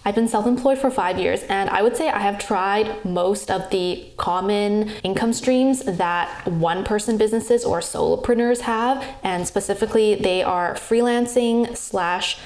I've been self-employed for 5 years, and I would say I have tried most of the common income streams that one-person businesses or solopreneurs have, and specifically they are freelancing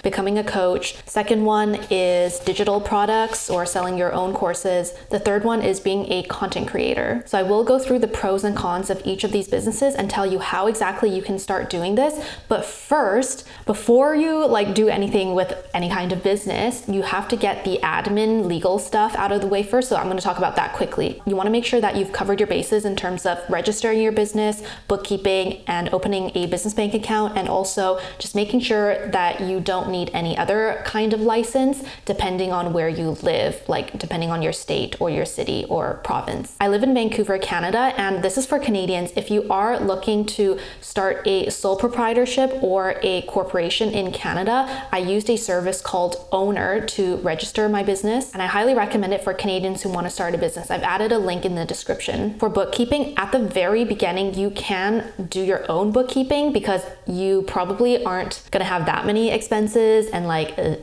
/ becoming a coach. Second one is digital products or selling your own courses. The third one is being a content creator. So I will go through the pros and cons of each of these businesses and tell you how exactly you can start doing this. But first, before you do anything with any kind of business, you have to get the admin legal stuff out of the way first. So I'm going to talk about that quickly. You want to make sure that you've covered your bases in terms of registering your business, bookkeeping, and opening a business bank account, and also just making sure that you don't need any other kind of license depending on where you live, depending on your state or your city or province. I live in Vancouver, Canada, and this is for Canadians. If you are looking to start a sole proprietorship or a corporation in Canada, I used a service called Owner to register my business, and I highly recommend it for Canadians who want to start a business. I've added a link in the description. For bookkeeping, at the very beginning, you can do your own bookkeeping because you probably aren't going to have that many expenses, and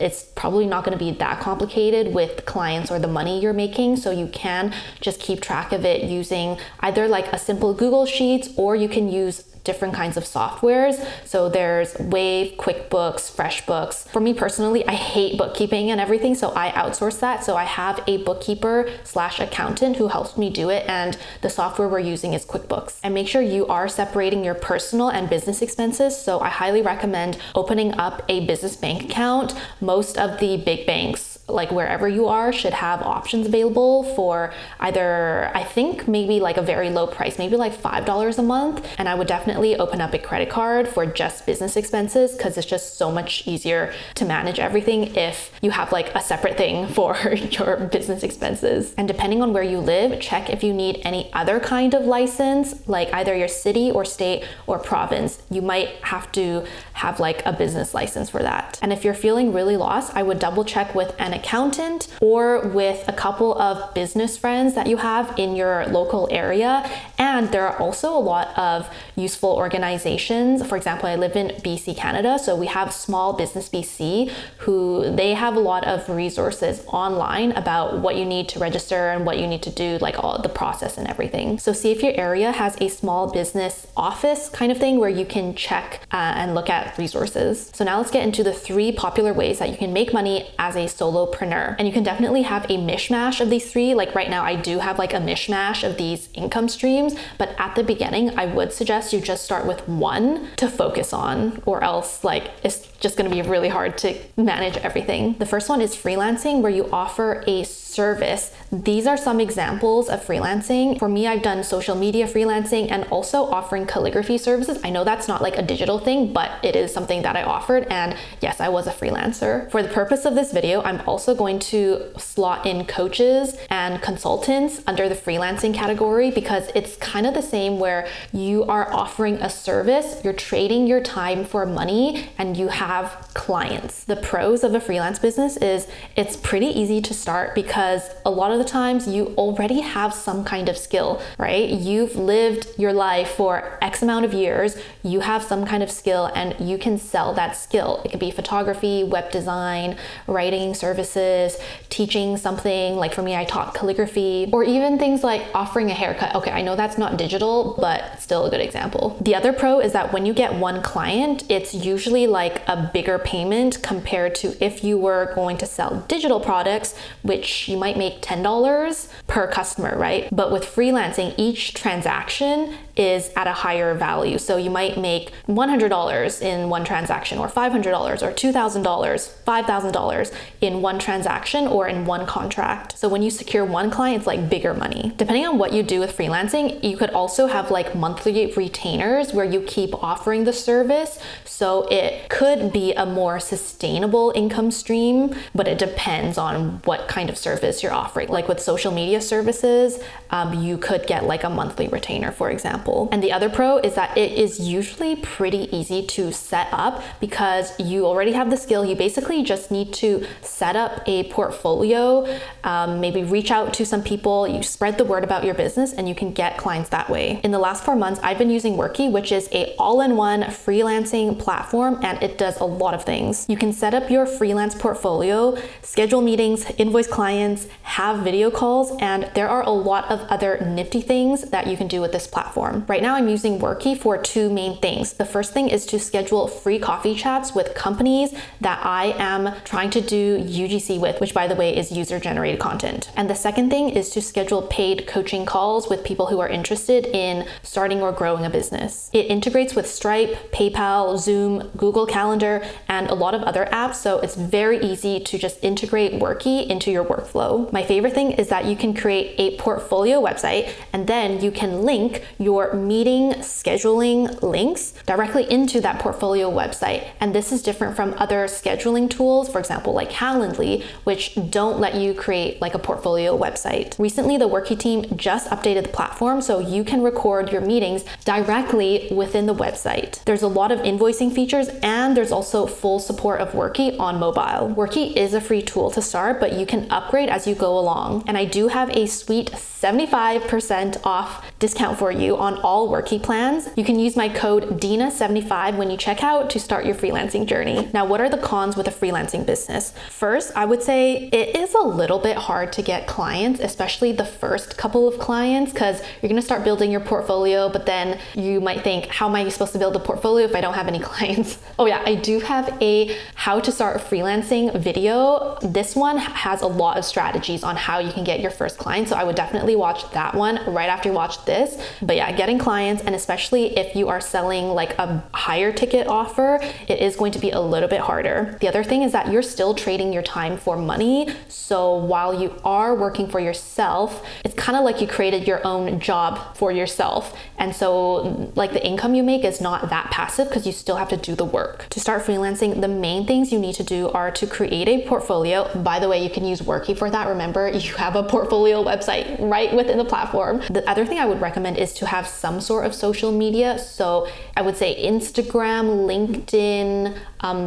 it's probably not going to be that complicated with clients or the money you're making. So you can just keep track of it using either a simple Google Sheets, or you can use different kinds of softwares. So there's Wave, QuickBooks, FreshBooks. For me personally, I hate bookkeeping and everything, so I outsource that. So I have a bookkeeper / accountant who helps me do it, and the software we're using is QuickBooks. And make sure you are separating your personal and business expenses. So I highly recommend opening up a business bank account. Most of the big banks, wherever you are, should have options available for either, I think maybe a very low price, maybe $5 a month. And I would definitely open up a credit card for just business expenses, because it's just so much easier to manage everything if you have a separate thing for your business expenses. And depending on where you live, check if you need any other kind of license, either your city or state or province. You might have to have a business license for that. And if you're feeling really lost, I would double check with an accountant or with a couple of business friends that you have in your local area. And there are also a lot of useful organizations. For example, I live in BC, Canada, so we have Small Business BC, who they have a lot of resources online about what you need to register and what you need to do, all the process and everything. So see if your area has a small business office kind of thing where you can check and look at resources. So now let's get into the 3 popular ways that you can make money as a solopreneur. And you can definitely have a mishmash of these 3. Right now I do have a mishmash of these income streams, but at the beginning I would suggest you just start with one to focus on, or else it's just going to be really hard to manage everything. The first one is freelancing, where you offer a service. These are some examples of freelancing. For me, I've done social media freelancing and also offering calligraphy services. I know that's not a digital thing, but it is something that I offered, and yes, I was a freelancer. For the purpose of this video, I'm also going to slot in coaches and consultants under the freelancing category, because it's kind of the same, where you are offering a service, you're trading your time for money, and you have clients. The pros of a freelance business is it's pretty easy to start, because a lot of the times you already have some kind of skill, right? You've lived your life for X amount of years, you have some kind of skill, and you can sell that skill. It could be photography, web design, writing services, teaching something. For me, I taught calligraphy, or even things like offering a haircut. Okay, I know that's not digital, but still a good example. The other pro is that when you get one client, it's usually a bigger payment compared to if you were going to sell digital products, which you might make $10 per customer, right? But with freelancing, each transaction is at a higher value. So you might make $100 in one transaction, or $500, or $2,000, $5,000 in one transaction or in one contract. So when you secure one client, it's bigger money. Depending on what you do with freelancing, you could also have monthly retainers where you keep offering the service. So it could be a more sustainable income stream, but it depends on what kind of service you're offering. With social media services, you could get a monthly retainer, for example. example. And the other pro is that it is usually pretty easy to set up because you already have the skill. You basically just need to set up a portfolio, maybe reach out to some people, you spread the word about your business, and you can get clients that way. In the last 4 months, I've been using Worky, which is a all-in-one freelancing platform, and it does a lot of things. You can set up your freelance portfolio, schedule meetings, invoice clients, have video calls, and there are a lot of other nifty things that you can do with this platform. Right now, I'm using Worky for 2 main things. The first thing is to schedule free coffee chats with companies that I am trying to do UGC with, which by the way is user-generated content. And the second thing is to schedule paid coaching calls with people who are interested in starting or growing a business. It integrates with Stripe, PayPal, Zoom, Google Calendar, and a lot of other apps, so it's very easy to just integrate Worky into your workflow. My favorite thing is that you can create a portfolio website, and then you can link your meeting scheduling links directly into that portfolio website. And this is different from other scheduling tools, for example, like Calendly, which don't let you create like a portfolio website. Recently, the Worky team just updated the platform, so you can record your meetings directly within the website. There's a lot of invoicing features, and there's also full support of Worky on mobile. Worky is a free tool to start, but you can upgrade as you go along. And I do have a sweet 75% off discount for you on all Worky plans. You can use my code DINA75 when you check out to start your freelancing journey. Now, what are the cons with a freelancing business? First, I would say it is a little bit hard to get clients, especially the first couple of clients, because you're going to start building your portfolio, but then you might think, how am I supposed to build a portfolio if I don't have any clients? Oh yeah, I do have a how to start freelancing video. This one has a lot of strategies on how you can get your first client, so I would definitely watch that one right after you watch this. But yeah, getting clients, and especially if you are selling like a higher ticket offer, it is going to be a little bit harder. The other thing is that you're still trading your time for money. So while you are working for yourself, it's kind of like you created your own job for yourself. And so like the income you make is not that passive because you still have to do the work. To start freelancing, the main things you need to do are to create a portfolio. By the way, you can use Worky for that. Remember, you have a portfolio website right within the platform. The other thing I would recommend is to have some sort of social media. So I would say Instagram, LinkedIn,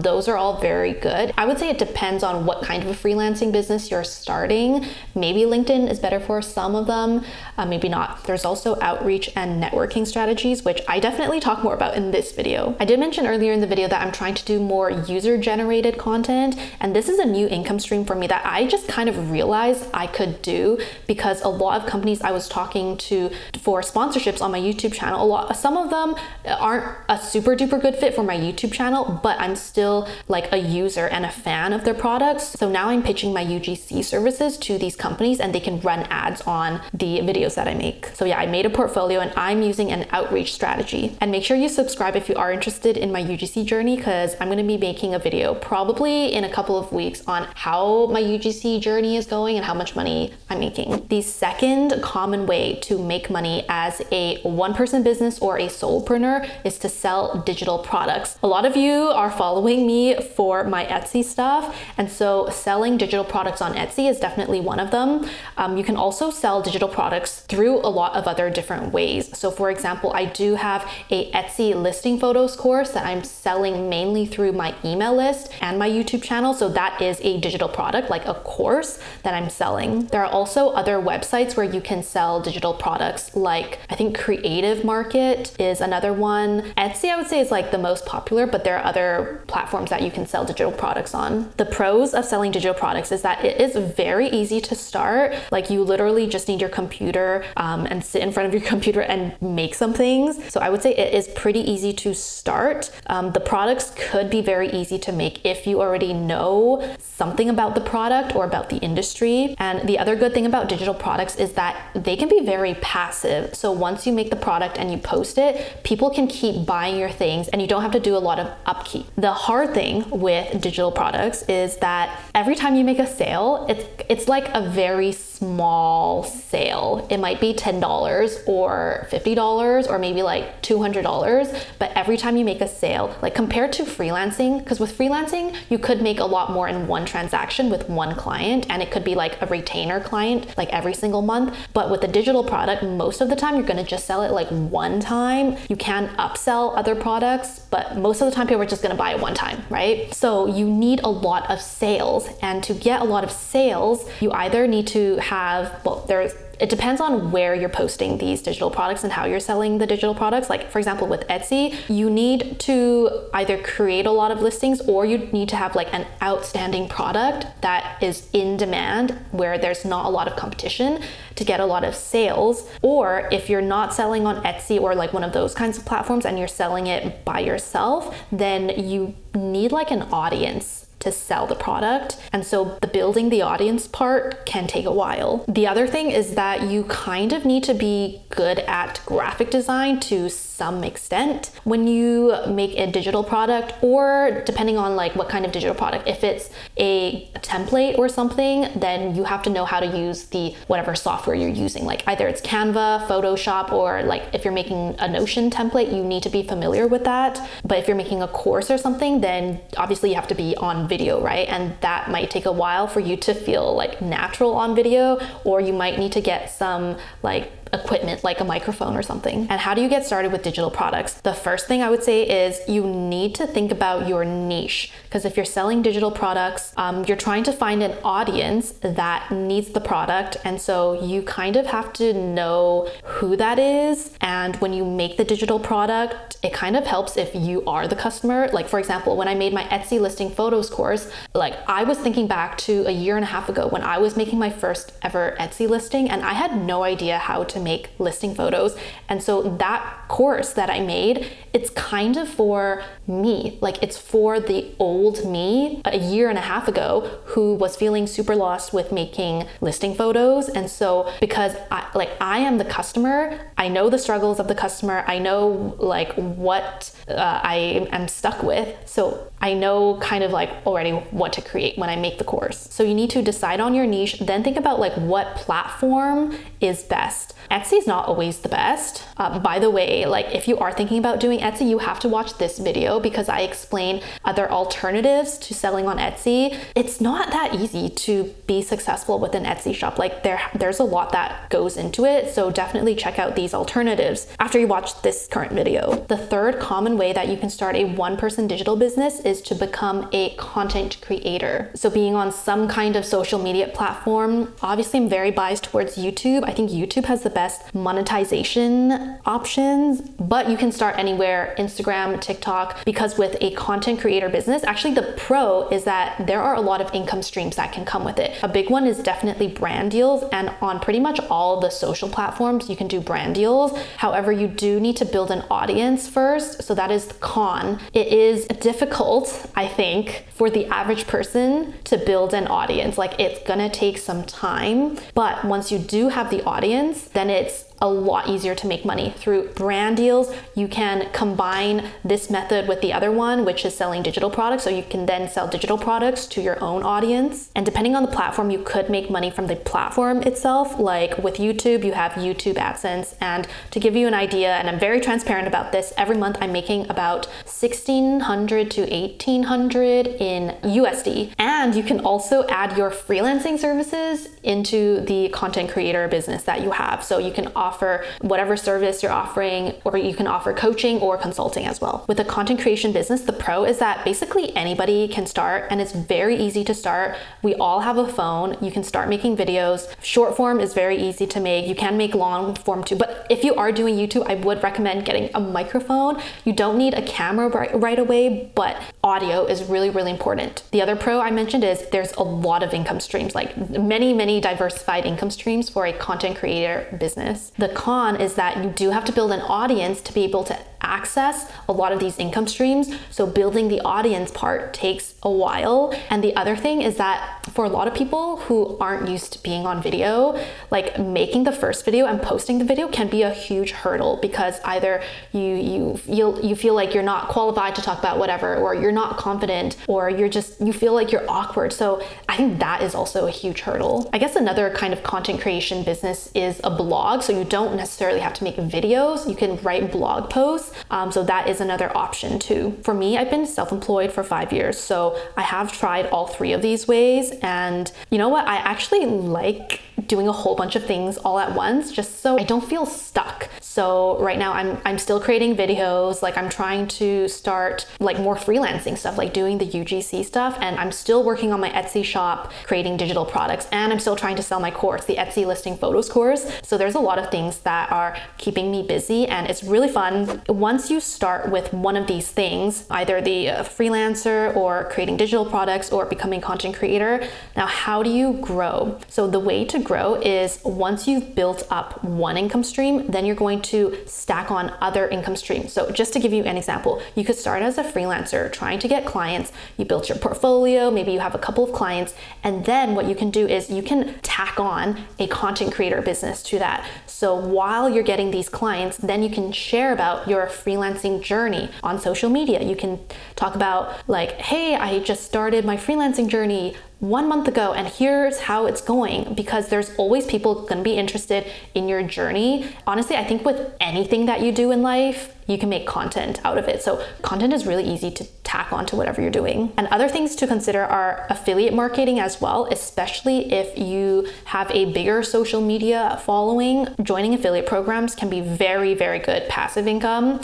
those are all very good. I would say it depends on what kind of a freelancing business you're starting. Maybe LinkedIn is better for some of them, maybe not. There's also outreach and networking strategies, which I definitely talk more about in this video. I did mention earlier in the video that I'm trying to do more user-generated content, and this is a new income stream for me that I just kind of realized I could do because a lot of companies I was talking to for sponsorships on my YouTube channel, some of them aren't a super duper good fit for my YouTube channel, but I'm still like a user and a fan of their products. So now I'm pitching my UGC services to these companies and they can run ads on the videos that I make. So yeah, I made a portfolio and I'm using an outreach strategy. And make sure you subscribe if you are interested in my UGC journey, because I'm going to be making a video probably in a couple of weeks on how my UGC journey is going and how much money I'm making. The second common way to make money as a one-person business or a solopreneur is to sell digital products. A lot of you are following me for my Etsy stuff, and so selling digital products on Etsy is definitely one of them. You can also sell digital products through a lot of other different ways. So for example, I do have a Etsy listing photos course that I'm selling mainly through my email list and my YouTube channel. So that is a digital product, like a course that I'm selling. There are also other websites where you can sell digital products, like I think Creative Market is another one. Etsy, I would say, is like the most popular, but there are other platforms that you can sell digital products on. The pros of selling digital products is that it is very easy to start. Like you literally just need your computer and sit in front of your computer and make some things. So I would say it is pretty easy to start. The products could be very easy to make if you already know something about the product or about the industry. And the other good thing about digital products is that they can be very passive. So once you make the product and you post it, people can keep buying your things and you don't have to do a lot of upkeep. The hard thing with digital products is that every time you make a sale, it's like a very small sale. It might be $10 or $50 or maybe like $200, but every time you make a sale, like compared to freelancing, because with freelancing, you could make a lot more in one transaction with one client, and it could be like like a retainer client like every single month. But with a digital product, most of the time you're going to just sell it like one time. You can upsell other products, but most of the time people are just going to buy it one time, right? So you need a lot of sales, and to get a lot of sales, you either need to have, well, it depends on where you're posting these digital products and how you're selling the digital products. Like for example, with Etsy, you need to either create a lot of listings, or you need to have like an outstanding product that is in demand where there's not a lot of competition to get a lot of sales. Or if you're not selling on Etsy or like one of those kinds of platforms and you're selling it by yourself, then you need like an audience to sell the product. And so the building the audience part can take a while. The other thing is that you kind of need to be good at graphic design to some extent when you make a digital product, or depending on like what kind of digital product. If it's a template or something, then you have to know how to use the whatever software you're using. Like either it's Canva, Photoshop, or like if you're making a Notion template, you need to be familiar with that. But if you're making a course or something, then obviously you have to be on video, right? And that might take a while for you to feel like natural on video, or you might need to get some like equipment like a microphone or something. And how do you get started with digital products? The first thing I would say is you need to think about your niche, because if you're selling digital products, you're trying to find an audience that needs the product, and so you kind of have to know who that is. And when you make the digital product, it kind of helps if you are the customer. Like for example, when I made my Etsy listing photos course, like I was thinking back to a year and a half ago when I was making my first ever Etsy listing, and I had no idea how to make listing photos. And so that course that I made, it's kind of for me. Like it's for the old me a year and a half ago who was feeling super lost with making listing photos. And so because I am the customer, I know the struggles of the customer, I know like what I am stuck with. So I know kind of like already what to create when I make the course. So you need to decide on your niche, then think about like what platform is best. Etsy is not always the best. By the way, like if you are thinking about doing Etsy, you have to watch this video because I explain other alternatives to selling on Etsy. It's not that easy to be successful with an Etsy shop. Like there's a lot that goes into it. So definitely check out these alternatives after you watch this current video. The third common way that you can start a one-person digital business is to become a content creator. So being on some kind of social media platform. Obviously, I'm very biased towards YouTube. I think YouTube has the best monetization options, but you can start anywhere, Instagram, TikTok, because with a content creator business, actually the pro is that there are a lot of income streams that can come with it. A big one is definitely brand deals, and on pretty much all the social platforms, you can do brand deals. However, you do need to build an audience first. So that is the con. It is difficult, I think, for the average person to build an audience. Like it's gonna take some time, but once you do have the audience, then it's a lot easier to make money. Through brand deals, you can combine this method with the other one, which is selling digital products. So you can then sell digital products to your own audience. And depending on the platform, you could make money from the platform itself. Like with YouTube, you have YouTube AdSense. And to give you an idea, and I'm very transparent about this, every month I'm making about $1,600 to $1,800 in USD. And you can also add your freelancing services into the content creator business that you have. So you can offer whatever service you're offering, or you can offer coaching or consulting as well. With a content creation business, the pro is that basically anybody can start, and it's very easy to start. We all have a phone. You can start making videos. Short form is very easy to make. You can make long form too, but if you are doing YouTube, I would recommend getting a microphone. You don't need a camera right away, but audio is really, really important. The other pro I mentioned is there's a lot of income streams, like many diversified income streams for a content creator business. The con is that you do have to build an audience to be able to access a lot of these income streams. So building the audience part takes a while. And the other thing is that for a lot of people who aren't used to being on video, like making the first video and posting the video can be a huge hurdle, because either you feel like you're not qualified to talk about whatever, or you're not confident, or you feel like you're awkward. So I think that is also a huge hurdle. I guess another kind of content creation business is a blog. So you don't necessarily have to make videos. You can write blog posts. So that is another option too. For me, I've been self-employed for 5 years. So I have tried all 3 of these ways. And you know what? I actually like doing a whole bunch of things all at once, just so I don't feel stuck. So right now I'm still creating videos. Like I'm trying to start like more freelancing stuff, like doing the UGC stuff. And I'm still working on my Etsy shop, creating digital products. And I'm still trying to sell my course, the Etsy listing photos course. So there's a lot of things that are keeping me busy, and it's really fun. Once you start with one of these things, either the freelancer or creating digital products or becoming content creator, now how do you grow? So the way to grow is once you've built up one income stream, then you're going to stack on other income streams. So just to give you an example, you could start as a freelancer trying to get clients. You built your portfolio, maybe you have a couple of clients, and then what you can do is you can tack on a content creator business to that. So while you're getting these clients, then you can share about your freelancing journey on social media. You can talk about like, hey, I just started my freelancing journey 1 month ago, and here's how it's going, because there's always people going to be interested in your journey. Honestly, I think with anything that you do in life, you can make content out of it. So content is really easy to tack on to whatever you're doing. And other things to consider are affiliate marketing as well, especially if you have a bigger social media following. Joining affiliate programs can be very, very good passive income,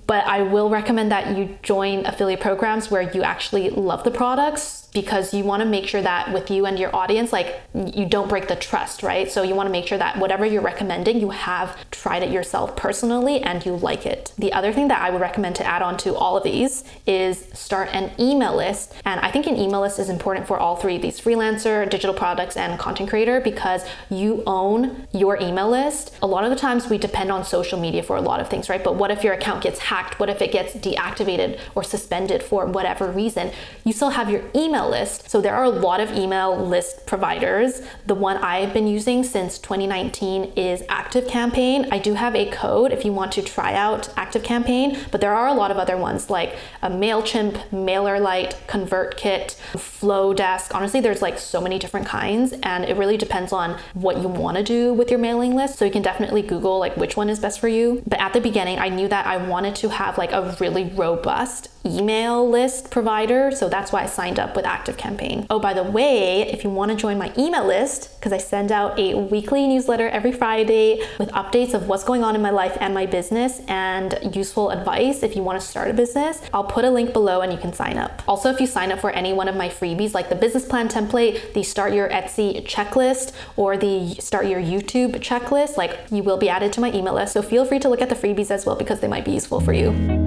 but I will recommend that you join affiliate programs where you actually love the products, because you want to make sure that with you and your audience, like you don't break the trust, right? So you want to make sure that whatever you're recommending, you have tried it yourself personally and you like it. The other thing that I would recommend to add on to all of these is start an email list. And I think an email list is important for all 3 of these: freelancer, digital products, and content creator, because you own your email list. A lot of the times we depend on social media for a lot of things, right? But what if your account gets hacked? What if it gets deactivated or suspended for whatever reason? You still have your email list. So there are a lot of email list providers. The one I've been using since 2019 is ActiveCampaign. I do have a code if you want to try out ActiveCampaign, but there are a lot of other ones like MailChimp, MailerLite, ConvertKit, Flowdesk. Honestly, there's like so many different kinds, and it really depends on what you want to do with your mailing list. So you can definitely Google like which one is best for you. But at the beginning, I knew that I wanted to have like a really robust email list provider. So that's why I signed up with ActiveCampaign. Oh, by the way, if you want to join my email list, because I send out a weekly newsletter every Friday with updates of what's going on in my life and my business and useful advice if you want to start a business, I'll put a link below and you can sign up. Also, if you sign up for any one of my freebies, like the business plan template, the start your Etsy checklist, or the start your YouTube checklist, like you will be added to my email list. So feel free to look at the freebies as well, because they might be useful for you.